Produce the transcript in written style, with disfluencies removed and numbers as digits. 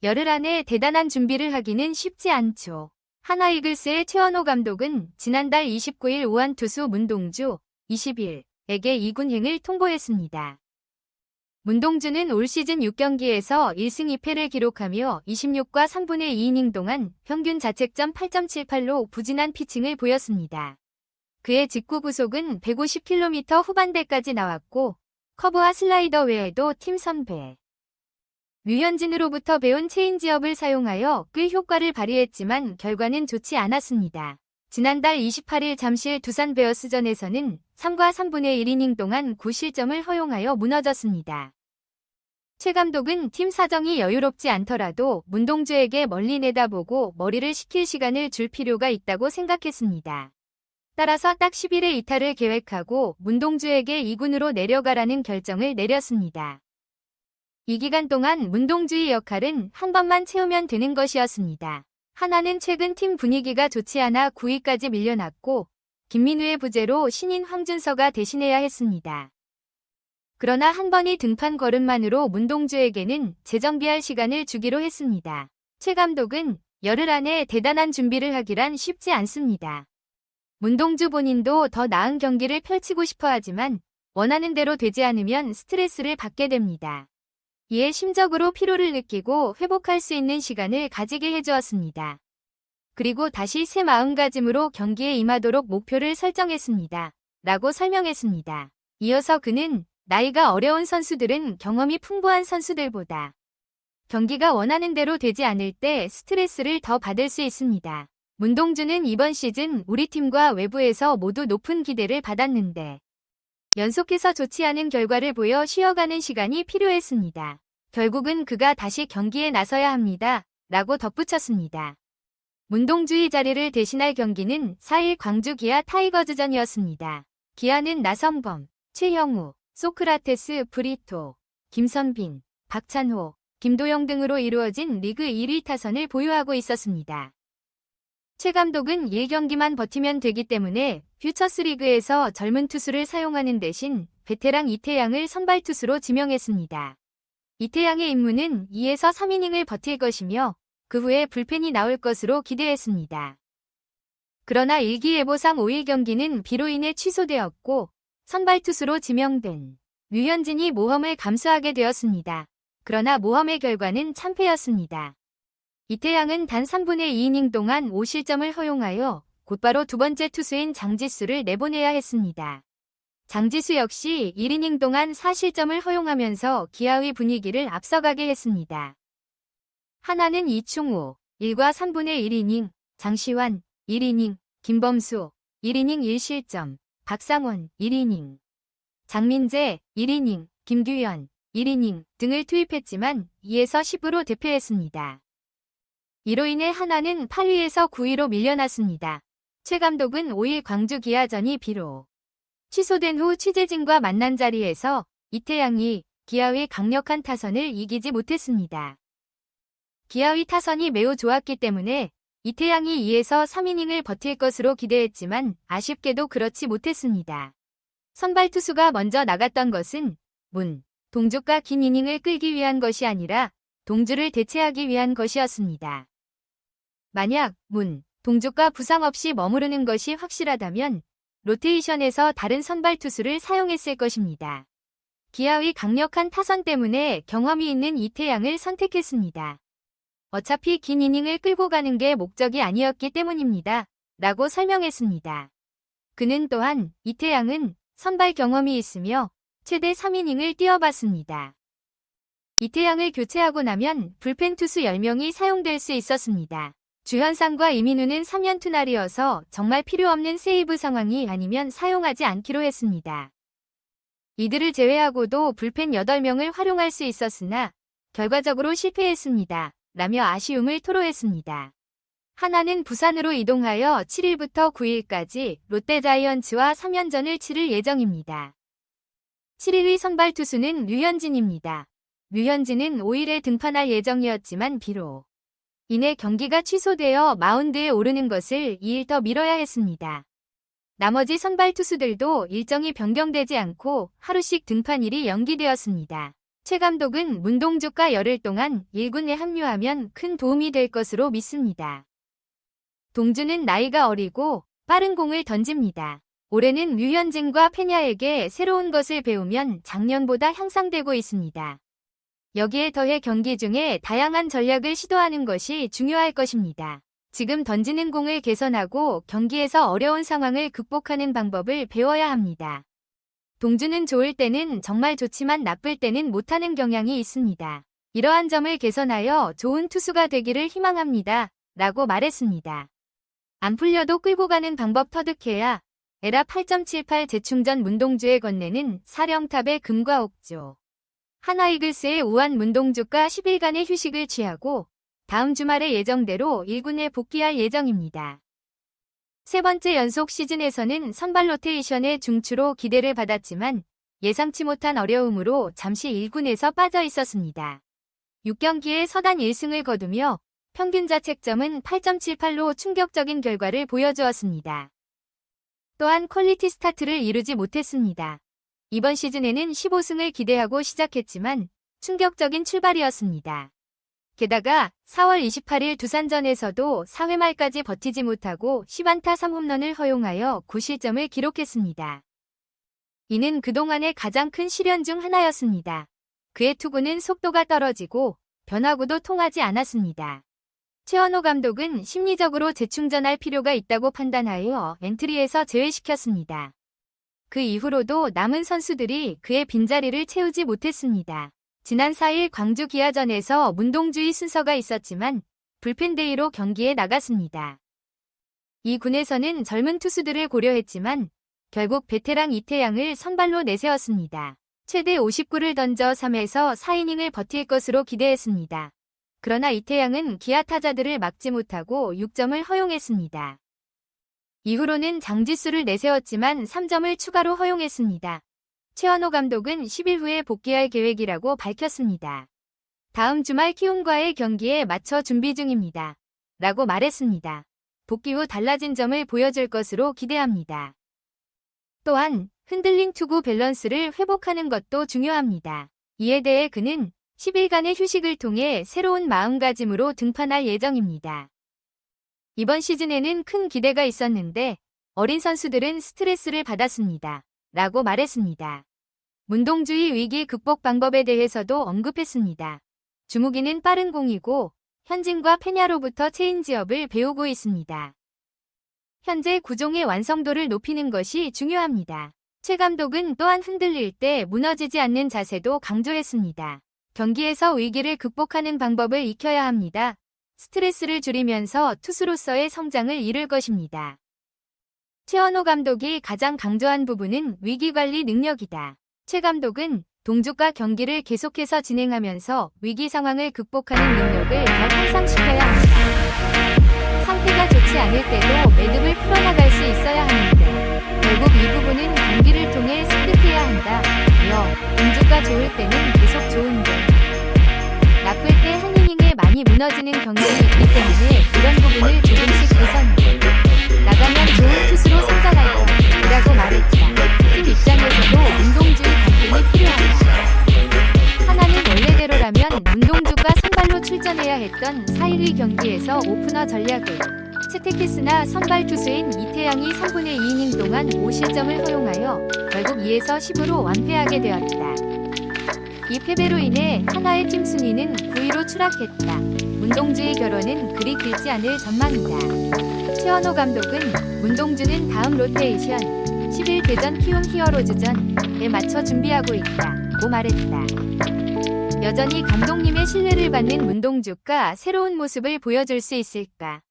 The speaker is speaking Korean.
열흘 안에 대단한 준비를 하기는 쉽지 않죠. 하나이글스의 최원호 감독은 지난달 29일 오한 투수 문동주 20일에게 2군행을 통보했습니다. 문동주는 올 시즌 6경기에서 1승 2패를 기록하며 26과 3분의 2이닝 동안 평균 자책점 8.78로 부진한 피칭을 보였습니다. 그의 직구 구속은 150km 후반대까지 나왔고 커브와 슬라이더 외에도 팀 선배 류현진으로부터 배운 체인지업을 사용하여 꽤 효과를 발휘했지만 결과는 좋지 않았습니다. 지난달 28일 잠실 두산 베어스전에서는 3과 3분의 1이닝 동안 9실점을 허용하여 무너졌습니다. 최 감독은 팀 사정이 여유롭지 않더라도 문동주에게 멀리 내다보고 머리를 식힐 시간을 줄 필요가 있다고 생각했습니다. 따라서 딱 10일의 이탈을 계획하고 문동주에게 2군으로 내려가라는 결정을 내렸습니다. 이 기간 동안 문동주의 역할은 한 번만 채우면 되는 것이었습니다. 하나는 최근 팀 분위기가 좋지 않아 9위까지 밀려났고 김민우의 부재로 신인 황준서가 대신해야 했습니다. 그러나 한 번의 등판 걸음만으로 문동주에게는 재정비할 시간을 주기로 했습니다. 최 감독은 열흘 안에 대단한 준비를 하기란 쉽지 않습니다. 문동주 본인도 더 나은 경기를 펼치고 싶어 하지만 원하는 대로 되지 않으면 스트레스를 받게 됩니다. 이에 심적으로 피로를 느끼고 회복할 수 있는 시간을 가지게 해주었습니다. 그리고 다시 새 마음가짐으로 경기에 임하도록 목표를 설정했습니다. 라고 설명했습니다. 이어서 그는 나이가 어려운 선수들은 경험이 풍부한 선수들보다 경기가 원하는 대로 되지 않을 때 스트레스를 더 받을 수 있습니다. 문동주는 이번 시즌 우리 팀과 외부에서 모두 높은 기대를 받았는데 연속해서 좋지 않은 결과를 보여 쉬어가는 시간이 필요했습니다. 결국은 그가 다시 경기에 나서야 합니다. 라고 덧붙였습니다. 문동주의 자리를 대신할 경기는 4일 광주 기아 타이거즈전이었습니다. 기아는 나성범, 최형우, 소크라테스 브리토, 김선빈, 박찬호, 김도영 등으로 이루어진 리그 1위 타선을 보유하고 있었습니다. 최 감독은 1경기만 버티면 되기 때문에 퓨처스리그에서 젊은 투수를 사용하는 대신 베테랑 이태양을 선발 투수로 지명했습니다. 이태양의 임무는 2에서 3이닝을 버틸 것이며 그 후에 불펜이 나올 것으로 기대했습니다. 그러나 일기예보상 5일 경기는 비로 인해 취소되었고 선발 투수로 지명된 류현진이 모험을 감수하게 되었습니다. 그러나 모험의 결과는 참패였습니다. 이태양은 단 3분의 2이닝 동안 5실점을 허용하여 곧바로 두 번째 투수인 장지수를 내보내야 했습니다. 장지수 역시 1이닝 동안 4실점을 허용하면서 기아의 분위기를 앞서가게 했습니다. 하나는 이충호 1과 3분의 1이닝, 장시환 1이닝, 김범수 1이닝 1실점, 박상원 1이닝, 장민재 1이닝, 김규현 1이닝 등을 투입했지만 2에서 10으로 대패했습니다. 이로 인해 하나는 8위에서 9위로 밀려났습니다. 최 감독은 5일 광주 기아전이 비로 취소된 후 취재진과 만난 자리에서 이태양이 기아의 강력한 타선을 이기지 못했습니다. 기아의 타선이 매우 좋았기 때문에 이태양이 2에서 3이닝을 버틸 것으로 기대했지만 아쉽게도 그렇지 못했습니다. 선발 투수가 먼저 나갔던 것은 동주가 긴 이닝을 끌기 위한 것이 아니라 동주를 대체하기 위한 것이었습니다. 만약 동주가 부상 없이 머무르는 것이 확실하다면 로테이션에서 다른 선발 투수를 사용했을 것입니다. 기아의 강력한 타선 때문에 경험이 있는 이태양을 선택했습니다. 어차피 긴 이닝을 끌고 가는 게 목적이 아니었기 때문입니다. 라고 설명했습니다. 그는 또한 이태양은 선발 경험이 있으며 최대 3이닝을 뛰어봤습니다. 이태양을 교체하고 나면 불펜 투수 10명이 사용될 수 있었습니다. 주현상과 이민우는 3연투 날이어서 정말 필요 없는 세이브 상황이 아니면 사용하지 않기로 했습니다. 이들을 제외하고도 불펜 8명을 활용할 수 있었으나 결과적으로 실패했습니다. 라며 아쉬움을 토로했습니다. 하나는 부산으로 이동하여 7일부터 9일까지 롯데자이언츠와 3연전을 치를 예정입니다. 7일의 선발 투수는 류현진입니다. 류현진은 5일에 등판할 예정이었지만 비로 인해 경기가 취소되어 마운드에 오르는 것을 2일 더 미뤄야 했습니다. 나머지 선발 투수들도 일정이 변경되지 않고 하루씩 등판일이 연기되었습니다. 최 감독은 문동주가 열흘 동안 1군에 합류하면 큰 도움이 될 것으로 믿습니다. 동주는 나이가 어리고 빠른 공을 던집니다. 올해는 류현진과 페냐에게 새로운 것을 배우면 작년보다 향상되고 있습니다. 여기에 더해 경기 중에 다양한 전략을 시도하는 것이 중요할 것입니다. 지금 던지는 공을 개선하고 경기에서 어려운 상황을 극복하는 방법을 배워야 합니다. 동주는 좋을 때는 정말 좋지만 나쁠 때는 못하는 경향이 있습니다. 이러한 점을 개선하여 좋은 투수가 되기를 희망합니다. 라고 말했습니다. 안 풀려도 끌고 가는 방법 터득해야 에라 8.78 재충전 문동주의 건네는 사령탑의 금과 옥조. 한화이글스의 우한 문동주가 10일간의 휴식을 취하고 다음 주말에 예정대로 1군에 복귀할 예정입니다. 세 번째 연속 시즌에서는 선발 로테이션의 중추로 기대를 받았지만 예상치 못한 어려움으로 잠시 1군에서 빠져 있었습니다. 6경기에 서단 1승을 거두며 평균 자책점은 8.78로 충격적인 결과를 보여주었습니다. 또한 퀄리티 스타트를 이루지 못했습니다. 이번 시즌에는 15승을 기대하고 시작했지만 충격적인 출발이었습니다. 게다가 4월 28일 두산전에서도 4회 말까지 버티지 못하고 10안타 3홈런을 허용하여 9실점을 기록했습니다. 이는 그동안의 가장 큰 시련 중 하나였습니다. 그의 투구는 속도가 떨어지고 변화구도 통하지 않았습니다. 최원호 감독은 심리적으로 재충전할 필요가 있다고 판단하여 엔트리에서 제외시켰습니다. 그 이후로도 남은 선수들이 그의 빈자리를 채우지 못했습니다. 지난 4일 광주 기아전에서 문동주의 순서가 있었지만 불펜데이로 경기에 나갔습니다. 이 군에서는 젊은 투수들을 고려했지만 결국 베테랑 이태양을 선발로 내세웠습니다. 최대 59를 던져 3에서 4이닝을 버틸 것으로 기대했습니다. 그러나 이태양은 기아 타자들을 막지 못하고 6점을 허용했습니다. 이후로는 장지수를 내세웠지만 3점을 추가로 허용했습니다. 최원호 감독은 10일 후에 복귀할 계획이라고 밝혔습니다. 다음 주말 키움과의 경기에 맞춰 준비 중입니다. 라고 말했습니다. 복귀 후 달라진 점을 보여줄 것으로 기대합니다. 또한 흔들린 투구 밸런스를 회복하는 것도 중요합니다. 이에 대해 그는 10일간의 휴식을 통해 새로운 마음가짐으로 등판할 예정입니다. 이번 시즌에는 큰 기대가 있었는데 어린 선수들은 스트레스를 받았습니다. 라고 말했습니다. 문동주의 위기 극복 방법에 대해서도 언급했습니다. 주무기는 빠른 공이고 현진과 페냐로부터 체인지업을 배우고 있습니다. 현재 구종의 완성도를 높이는 것이 중요합니다. 최 감독은 또한 흔들릴 때 무너지지 않는 자세도 강조했습니다. 경기에서 위기를 극복하는 방법을 익혀야 합니다. 스트레스를 줄이면서 투수로서의 성장을 이룰 것입니다. 최원호 감독이 가장 강조한 부분은 위기관리 능력이다. 최 감독은 동주과 경기를 계속해서 진행하면서 위기 상황을 극복하는 능력을 더 향상시켜야 합니다. 상태가 좋지 않을 때도 매듭을 풀어나갈 수 있어야 하는데 결국 이 부분은 경기를 통해 습득해야 한다. 동주가 좋을 때는 계속 좋은데 나쁠 때 한 이닝에 많이 무너지는 경향이 있기 때문에 이런 부분을 조금씩 개선해 나가면 좋은 투수로 성장할 것이라고 말했다. 팀 입장에서도 문동주의 감독이 필요하다. 하나는 원래대로라면 문동주가 선발로 출전해야 했던 4.12 경기에서 오프너 전략을 채택했으나 선발 투수인 이태양이 3분의 2이닝 동안 5실점을 허용하여 결국 2에서 10으로 완패하게 되었다. 이 패배로 인해 한화의 팀 순위는 9위로 추락했다. 문동주의 결혼은 그리 길지 않을 전망이다. 최원호 감독은 문동주는 다음 로테이션 10일 대전 키움 히어로즈전에 맞춰 준비하고 있다고 말했다. 여전히 감독님의 신뢰를 받는 문동주가 새로운 모습을 보여줄 수 있을까?